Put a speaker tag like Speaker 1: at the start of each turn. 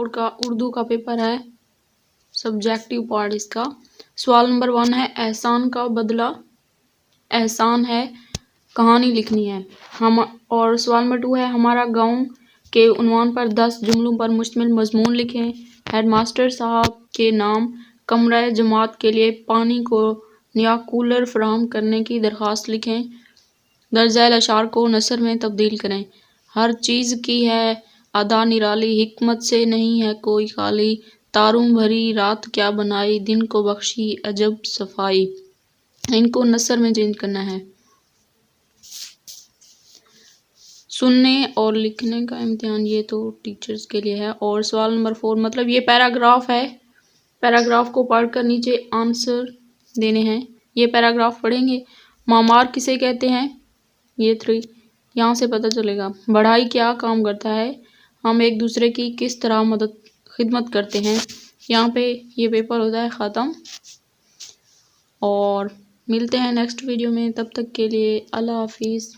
Speaker 1: Board کا اردو کا paper ہے، سبجیکٹیو پارٹ اس کا۔ سوال نمبر 1 ہے احسان کا بدلہ احسان ہے، کہانی لکھنی ہے۔ اور سوال نمبر 2 ہے ہمارا گاؤں کے عنوان پر 10 جملوں پر مشتمل مضمون لکھیں۔ ہیڈ ماسٹر صاحب کے نام کمرہ جماعت کے لیے پانی کو نیا کولر فراہم کرنے کی درخواست لکھیں۔ درج ذیل اشعار کو نثر میں تبدیل کریں۔ ہر چیز کی ہے ادا نرالی، حکمت سے نہیں ہے کوئی خالی، تاروں بھری رات کیا بنائی، دن کو بخشی عجب صفائی۔ ان کو نثر میں چینج کرنا ہے۔ سننے اور لکھنے کا امتحان یہ تو ٹیچرز کے لیے ہے۔ اور سوال نمبر 4 مطلب یہ پیراگراف ہے، پیراگراف کو پڑھ کر نیچے آنسر دینے ہیں۔ یہ پیراگراف پڑھیں گے۔ معمار کسے کہتے ہیں؟ یہ 3 یہاں سے پتہ چلے گا۔ بڑھائی کیا کام کرتا ہے؟ ہم ایک دوسرے کی کس طرح خدمت کرتے ہیں۔ یہاں پہ یہ پیپر ہوتا ہے ختم، اور ملتے ہیں نیکسٹ ویڈیو میں، تب تک کے لیے اللہ حافظ۔